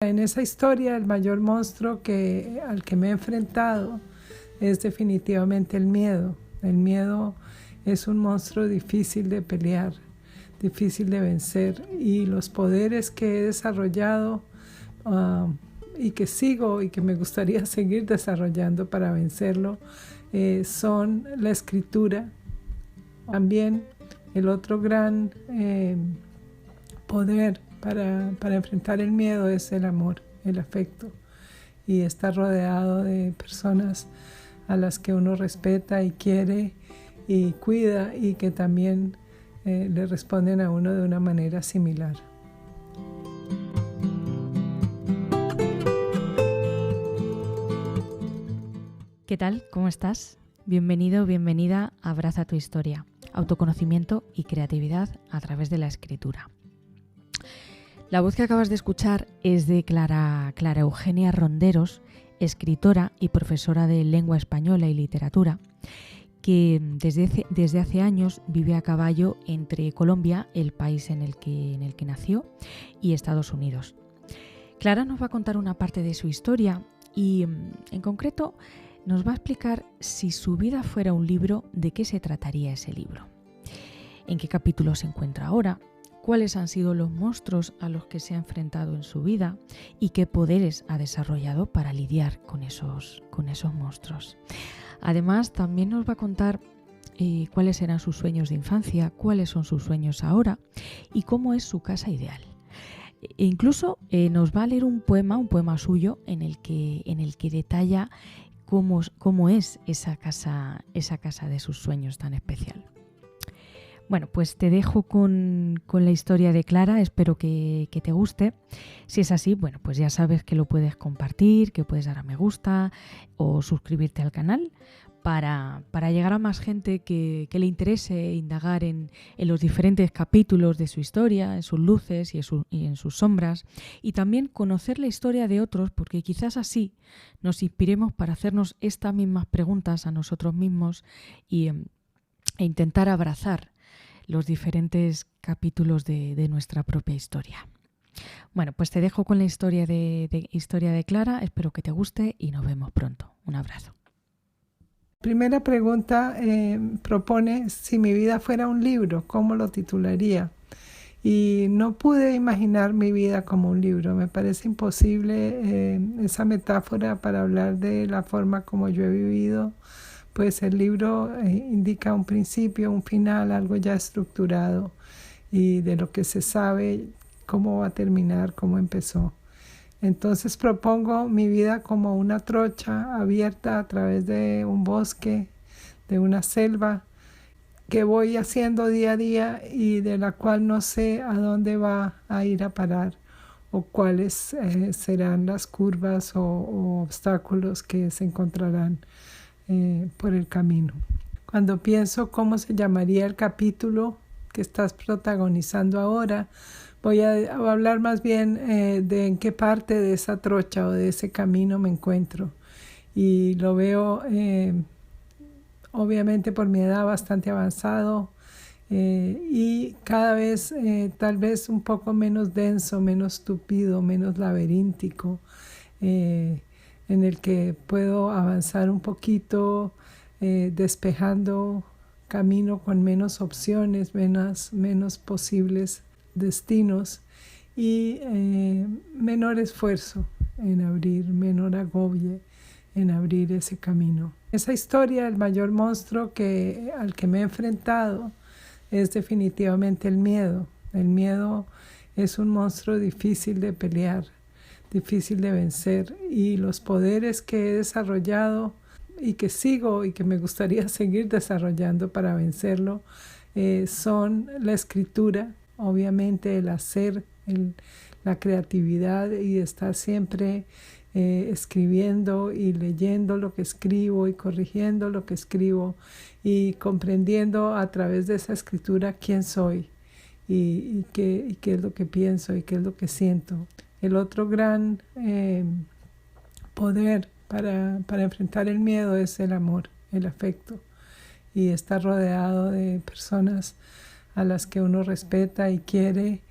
En esa historia, el mayor monstruo al que me he enfrentado es definitivamente el miedo. El miedo es un monstruo difícil de pelear, difícil de vencer, y los poderes que he desarrollado y que sigo y que me gustaría seguir desarrollando para vencerlo son la escritura. También el otro gran poder para enfrentar el miedo es el amor, el afecto, y estar rodeado de personas a las que uno respeta y quiere y cuida, y que también le responden a uno de una manera similar. ¿Qué tal? ¿Cómo estás? Bienvenido, bienvenida a Abraza tu historia, autoconocimiento y creatividad a través de la escritura. La voz que acabas de escuchar es de Clara Eugenia Ronderos, escritora y profesora de lengua española y literatura, que desde hace años vive a caballo entre Colombia, el país en el que nació, y Estados Unidos. Clara nos va a contar una parte de su historia y, en concreto, nos va a explicar si su vida fuera un libro, de qué se trataría ese libro, en qué capítulo se encuentra ahora, cuáles han sido los monstruos a los que se ha enfrentado en su vida y qué poderes ha desarrollado para lidiar con esos monstruos. Además, también nos va a contar cuáles eran sus sueños de infancia, cuáles son sus sueños ahora y cómo es su casa ideal. E incluso nos va a leer un poema suyo en el que detalla cómo es esa casa de sus sueños tan especial. Bueno, pues te dejo con la historia de Clara, espero que te guste. Si es así, bueno, pues ya sabes que lo puedes compartir, que puedes dar a me gusta o suscribirte al canal para llegar a más gente que le interese indagar en los diferentes capítulos de su historia, en sus luces y en sus sombras, y también conocer la historia de otros, porque quizás así nos inspiremos para hacernos estas mismas preguntas a nosotros mismos e intentar abrazar los diferentes capítulos de nuestra propia historia. Bueno, pues te dejo con la historia de Clara, espero que te guste y nos vemos pronto. Un abrazo. Primera pregunta propone: si mi vida fuera un libro, ¿cómo lo titularía? Y no pude imaginar mi vida como un libro. Me parece imposible esa metáfora para hablar de la forma como yo he vivido. Pues el libro indica un principio, un final, algo ya estructurado, y de lo que se sabe cómo va a terminar, cómo empezó. Entonces propongo mi vida como una trocha abierta a través de un bosque, de una selva, que voy haciendo día a día y de la cual no sé a dónde va a ir a parar o cuáles serán las curvas o obstáculos que se encontrarán por el camino. Cuando pienso cómo se llamaría el capítulo que estás protagonizando ahora, voy a hablar más bien de en qué parte de esa trocha o de ese camino me encuentro. Y lo veo, obviamente por mi edad, bastante avanzado y cada vez tal vez un poco menos denso, menos tupido, menos laberíntico, en el que puedo avanzar un poquito, despejando camino con menos opciones, menos posibles destinos y menor esfuerzo en abrir, menor agobio en abrir ese camino. Esa historia, el mayor monstruo al que me he enfrentado es definitivamente el miedo. El miedo es un monstruo difícil de pelear, difícil de vencer, y los poderes que he desarrollado y que sigo y que me gustaría seguir desarrollando para vencerlo son la escritura, obviamente el hacer, la creatividad y estar siempre escribiendo y leyendo lo que escribo y corrigiendo lo que escribo y comprendiendo a través de esa escritura quién soy y qué es lo que pienso y qué es lo que siento. El otro gran poder para enfrentar el miedo es el amor, el afecto, y estar rodeado de personas a las que uno respeta y quiere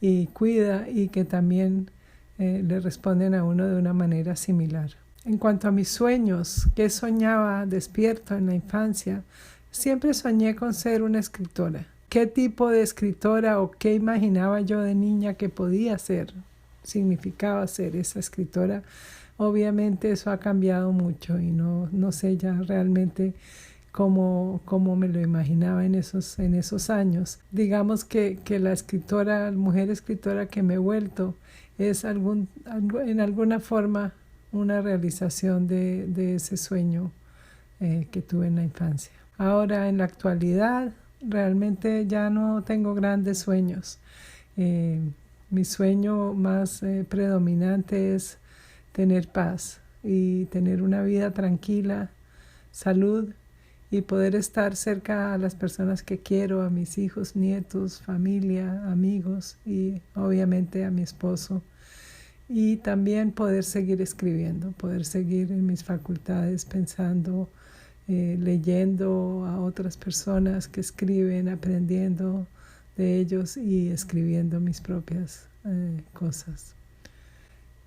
y cuida, y que también le responden a uno de una manera similar. En cuanto a mis sueños, ¿qué soñaba despierto en la infancia? Siempre soñé con ser una escritora. ¿Qué tipo de escritora o qué imaginaba yo de niña que podía ser? Significaba ser esa escritora. Obviamente eso ha cambiado mucho y no sé ya realmente cómo me lo imaginaba en esos años. Digamos que la mujer escritora que me he vuelto es en alguna forma una realización de ese sueño que tuve en la infancia. Ahora, en la actualidad, realmente ya no tengo grandes sueños. Mi sueño más predominante es tener paz y tener una vida tranquila, salud y poder estar cerca a las personas que quiero, a mis hijos, nietos, familia, amigos y obviamente a mi esposo. Y también poder seguir escribiendo, poder seguir en mis facultades pensando, leyendo a otras personas que escriben, aprendiendo de ellos y escribiendo mis propias cosas.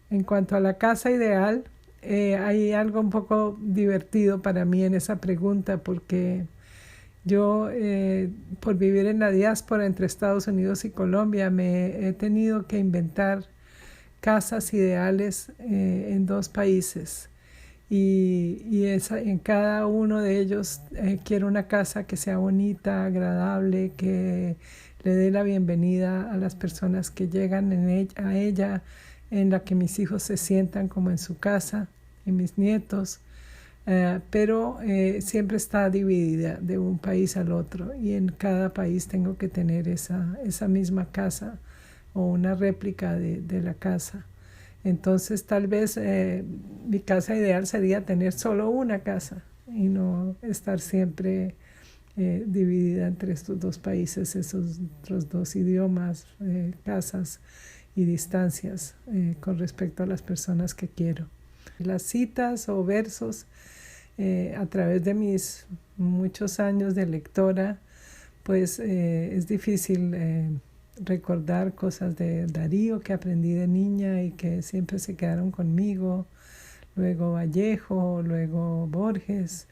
En cuanto a la casa ideal, hay algo un poco divertido para mí en esa pregunta porque yo, por vivir en la diáspora entre Estados Unidos y Colombia, me he tenido que inventar casas ideales en 2 países y en cada uno de ellos quiero una casa que sea bonita, agradable, que le dé la bienvenida a las personas que llegan a ella, en la que mis hijos se sientan como en su casa y mis nietos, pero siempre está dividida de un país al otro y en cada país tengo que tener esa misma casa o una réplica de la casa. Entonces tal vez mi casa ideal sería tener solo una casa y no estar siempre dividida entre estos 2 países, esos otros 2 idiomas, casas y distancias con respecto a las personas que quiero. Las citas o versos a través de mis muchos años de lectora, pues es difícil recordar cosas de Darío que aprendí de niña y que siempre se quedaron conmigo, luego Vallejo, luego Borges,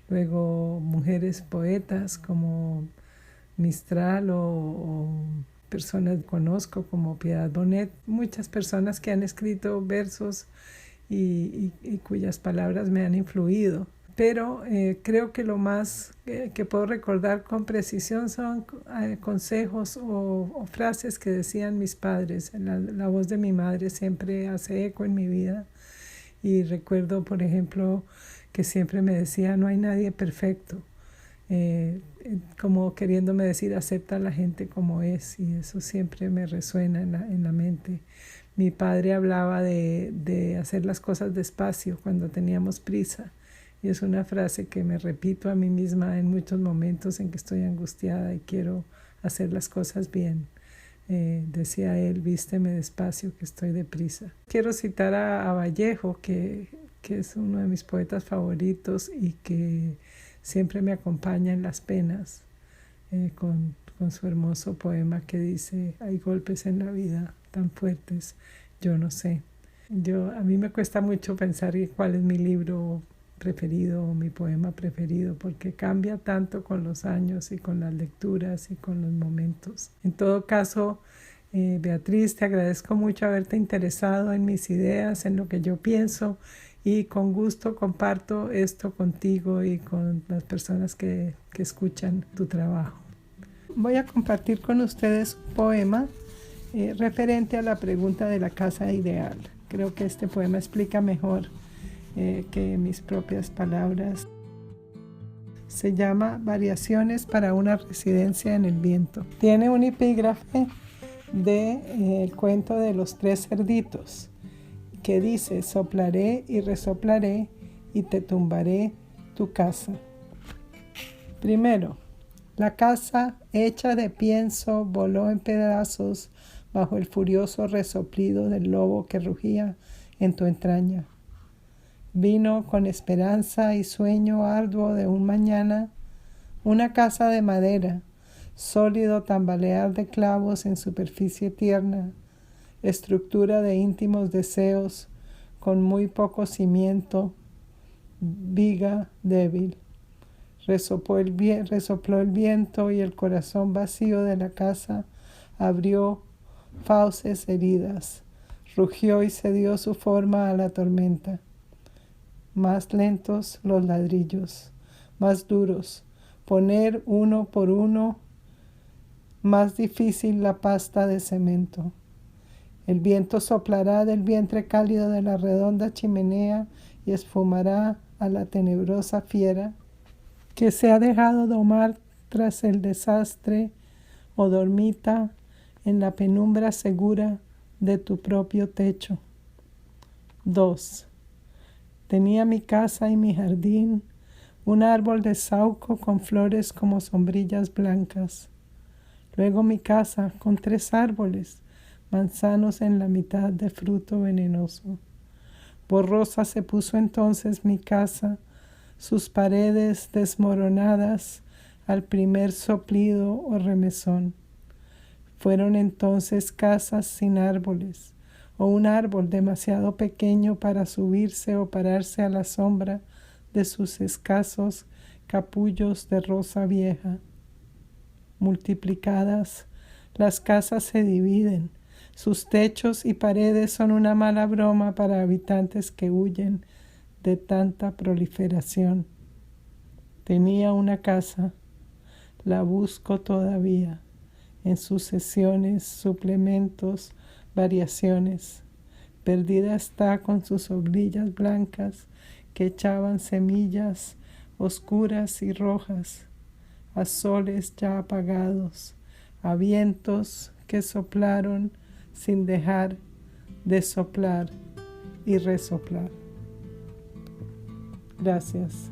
luego mujeres poetas como Mistral o personas que conozco como Piedad Bonet, muchas personas que han escrito versos y cuyas palabras me han influido. Pero creo que lo más que puedo recordar con precisión son consejos o frases que decían mis padres. La voz de mi madre siempre hace eco en mi vida. Y recuerdo, por ejemplo, que siempre me decía, no hay nadie perfecto. Como queriéndome decir, acepta a la gente como es. Y eso siempre me resuena en la mente. Mi padre hablaba de hacer las cosas despacio cuando teníamos prisa. Y es una frase que me repito a mí misma en muchos momentos en que estoy angustiada y quiero hacer las cosas bien. Decía él, vísteme despacio que estoy deprisa. Quiero citar a Vallejo, que es uno de mis poetas favoritos y que siempre me acompaña en las penas, con su hermoso poema que dice, hay golpes en la vida tan fuertes, yo no sé. A mí me cuesta mucho pensar cuál es mi libro preferido o mi poema preferido porque cambia tanto con los años y con las lecturas y con los momentos. En todo caso, Beatriz, te agradezco mucho haberte interesado en mis ideas, en lo que yo pienso y con gusto comparto esto contigo y con las personas que escuchan tu trabajo. Voy a compartir con ustedes un poema referente a la pregunta de la casa ideal. Creo que este poema explica mejor que mis propias palabras. Se llama Variaciones para una residencia en el viento. Tiene un epígrafe del cuento de los 3 cerditos que dice, soplaré y resoplaré y te tumbaré tu casa. Primero, la casa hecha de pienso voló en pedazos bajo el furioso resoplido del lobo que rugía en tu entraña. Vino con esperanza y sueño arduo de un mañana, una casa de madera, sólido tambalear de clavos en superficie tierna, estructura de íntimos deseos, con muy poco cimiento, viga débil. Resopló el viento y el corazón vacío de la casa abrió fauces heridas. Rugió y cedió su forma a la tormenta. Más lentos los ladrillos, más duros, poner uno por uno, más difícil la pasta de cemento. El viento soplará del vientre cálido de la redonda chimenea y esfumará a la tenebrosa fiera que se ha dejado domar tras el desastre o dormita en la penumbra segura de tu propio techo. 2. Tenía mi casa y mi jardín, un árbol de sauco con flores como sombrillas blancas. Luego mi casa con 3 árboles, manzanos en la mitad de fruto venenoso. Borrosa se puso entonces mi casa, sus paredes desmoronadas al primer soplido o remesón. Fueron entonces casas sin árboles, o un árbol demasiado pequeño para subirse o pararse a la sombra de sus escasos capullos de rosa vieja. Multiplicadas, las casas se dividen. Sus techos y paredes son una mala broma para habitantes que huyen de tanta proliferación. Tenía una casa, la busco todavía, en sucesiones, suplementos, variaciones. Perdida está con sus oblillas blancas que echaban semillas oscuras y rojas, a soles ya apagados, a vientos que soplaron sin dejar de soplar y resoplar. Gracias.